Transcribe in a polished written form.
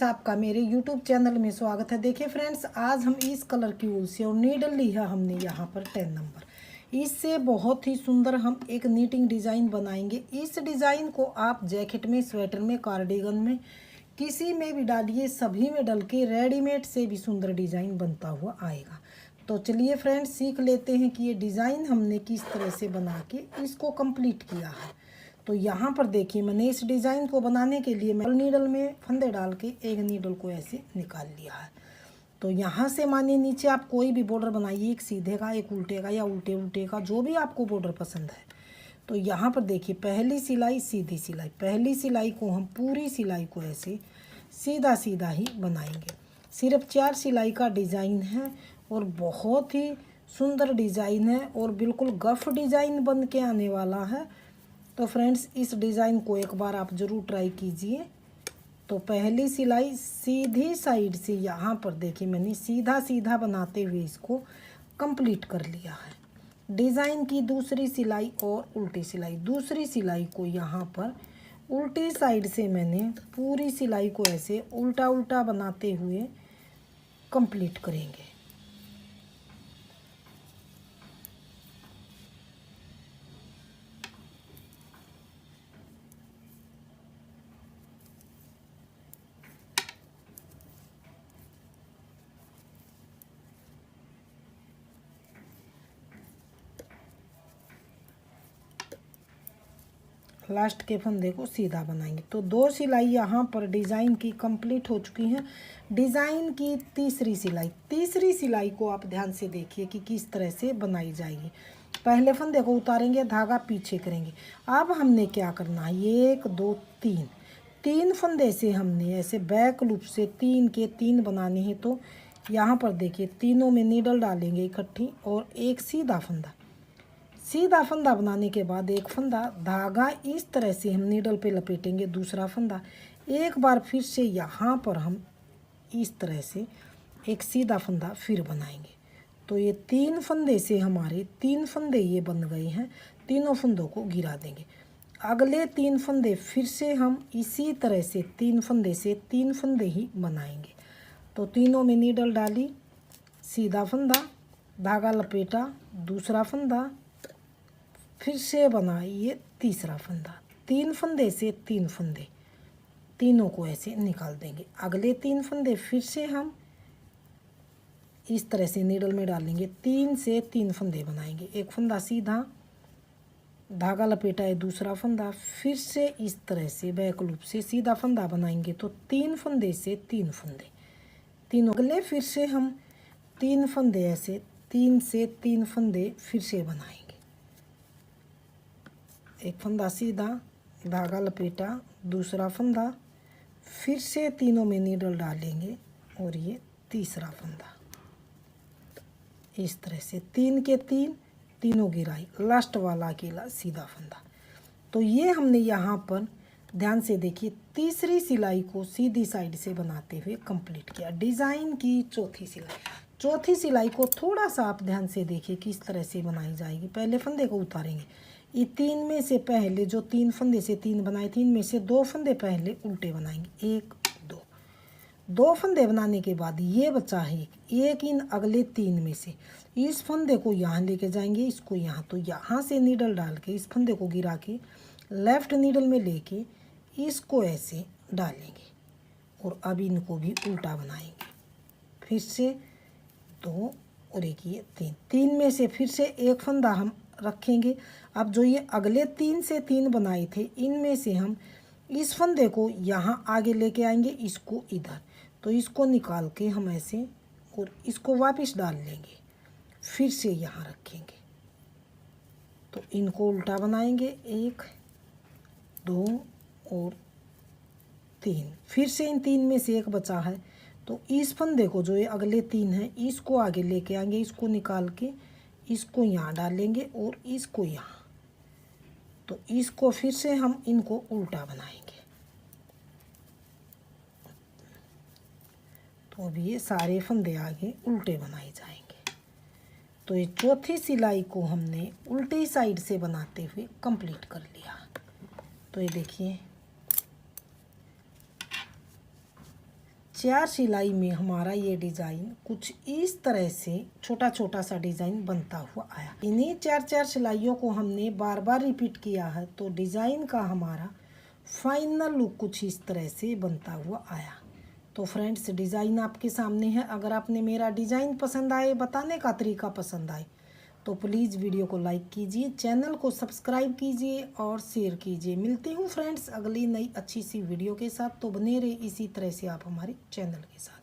आपका मेरे YouTube channel में स्वागत है। देखिए फ्रेंड्स, आज हम इस कलर की ऊल से और नीडल ली है हमने यहाँ पर 10 नंबर। इससे बहुत ही सुंदर हम एक नीटिंग डिज़ाइन बनाएंगे। इस डिज़ाइन को आप जैकेट में, स्वेटर में, कार्डिगन में, किसी में भी डालिए, सभी में डल के रेडीमेड से भी सुंदर डिज़ाइन बनता हुआ आएगा। तो चलिए फ्रेंड्स, सीख लेते हैं कि ये डिज़ाइन हमने किस तरह से बना के इसको कंप्लीट किया है। तो यहाँ पर देखिए, मैंने इस डिज़ाइन को बनाने के लिए मैं नीडल में फंदे डाल के एक नीडल को ऐसे निकाल लिया है। तो यहाँ से मानिए नीचे आप कोई भी बॉर्डर बनाइए, एक सीधे का, एक उल्टे का या उल्टे उल्टे का, जो भी आपको बॉर्डर पसंद है। तो यहाँ पर देखिए, पहली सिलाई सीधी सिलाई, पहली सिलाई को हम पूरी सिलाई को ऐसे सीधा सीधा ही बनाएंगे। सिर्फ 4 सिलाई का डिज़ाइन है और बहुत ही सुंदर डिज़ाइन है और बिल्कुल गफ डिज़ाइन बन के आने वाला है। तो फ्रेंड्स, इस डिज़ाइन को एक बार आप ज़रूर ट्राई कीजिए। तो पहली सिलाई सीधी साइड से यहाँ पर देखिए, मैंने सीधा सीधा बनाते हुए इसको कंप्लीट कर लिया है। डिज़ाइन की दूसरी सिलाई और उल्टी सिलाई, दूसरी सिलाई को यहाँ पर उल्टी साइड से मैंने पूरी सिलाई को ऐसे उल्टा उल्टा बनाते हुए कंप्लीट करेंगे। लास्ट के फंदे को सीधा बनाएंगे। तो 2 सिलाई यहाँ पर डिज़ाइन की कंप्लीट हो चुकी हैं। डिज़ाइन की तीसरी सिलाई को आप ध्यान से देखिए कि किस तरह से बनाई जाएगी। पहले फंदे को उतारेंगे, धागा पीछे करेंगे। अब हमने क्या करना है, 1 2 3 फंदे से हमने ऐसे बैक लूप से 3 के 3 बनाने हैं। तो यहाँ पर देखिए, तीनों में नीडल डालेंगे इकट्ठी और एक सीधा फंदा बनाने के बाद एक फंदा, धागा इस तरह से हम नीडल पे लपेटेंगे, दूसरा फंदा। एक बार फिर से यहाँ पर हम इस तरह से एक सीधा फंदा फिर बनाएंगे। तो ये 3 फंदे से हमारे 3 फंदे ये बन गए हैं। तीनों फंदों को गिरा देंगे। अगले 3 फंदे फिर से हम इसी तरह से 3 फंदे से 3 फंदे ही बनाएंगे। तो तीनों में नीडल डाली, सीधा फंदा, धागा लपेटा, दूसरा फंदा, फिर से बनाइए तीसरा फंदा। 3 फंदे से 3 फंदे, तीनों को ऐसे निकाल देंगे। अगले 3 फंदे फिर से हम इस तरह से नीडल में डालेंगे, 3 से 3 फंदे बनाएंगे। एक फंदा सीधा, धागा लपेटा है, दूसरा फंदा, फिर से इस तरह से बैक लूप से सीधा फंदा बनाएंगे। तो 3 फंदे से 3 फंदे, तीनों। अगले फिर से हम 3 फंदे ऐसे 3 से 3 फंदे फिर से बनाएंगे। एक फंदा सीधा, धागा लपेटा, दूसरा फंदा, फिर से तीनों में नीडल डालेंगे और ये तीसरा फंदा। इस तरह से 3 के 3, तीनों गिराई, लास्ट वाला अकेला सीधा फंदा। तो ये हमने यहाँ पर ध्यान से देखिए, तीसरी सिलाई को सीधी साइड से बनाते हुए कंप्लीट किया। डिज़ाइन की चौथी सिलाई को थोड़ा सा आप ध्यान से देखिए किस तरह से बनाई जाएगी। पहले फंदे को उतारेंगे, ये 3 में से पहले जो 3 फंदे से 3 बनाए, 3 में से 2 फंदे पहले उल्टे बनाएंगे, 1 2 फंदे बनाने के बाद ये बचा है एक इन अगले 3 में से इस फंदे को यहाँ लेके जाएंगे, इसको यहाँ। तो यहाँ से नीडल डाल के इस फंदे को गिरा के लेफ्ट नीडल में लेके इसको ऐसे डालेंगे और अब इनको भी उल्टा बनाएंगे। फिर से 2 और एक ये 3 में से फिर से एक फंदा हम रखेंगे। अब जो ये अगले 3 से 3 बनाए थे, इनमें से हम इस फंदे को यहाँ आगे लेके आएंगे, इसको इधर। तो इसको निकाल के हम ऐसे और इसको वापस डाल लेंगे, फिर से यहाँ रखेंगे। तो इनको उल्टा बनाएंगे, 1 2 और 3। फिर से इन 3 में से एक बचा है, तो इस फंदे को जो ये अगले 3 हैं, इसको आगे लेके आएंगे, इसको निकाल के इसको यहाँ डालेंगे और इसको यहाँ। तो इसको फिर से हम इनको उल्टा बनाएंगे। तो अब ये सारे फंदे आगे उल्टे बनाए जाएंगे। तो ये चौथी सिलाई को हमने उल्टी साइड से बनाते हुए कंप्लीट कर लिया। तो ये देखिए, 4 सिलाई में हमारा ये डिज़ाइन कुछ इस तरह से छोटा छोटा सा डिज़ाइन बनता हुआ आया। इन्हीं 4 सिलाइयों को हमने बार बार रिपीट किया है तो डिज़ाइन का हमारा फाइनल लुक कुछ इस तरह से बनता हुआ आया। तो फ्रेंड्स, डिज़ाइन आपके सामने है। अगर आपने मेरा डिज़ाइन पसंद आए, बताने का तरीका पसंद आए, तो प्लीज़ वीडियो को लाइक कीजिए, चैनल को सब्सक्राइब कीजिए और शेयर कीजिए। मिलती हूँ फ्रेंड्स अगली नई अच्छी सी वीडियो के साथ। तो बने रहे इसी तरह से आप हमारे चैनल के साथ।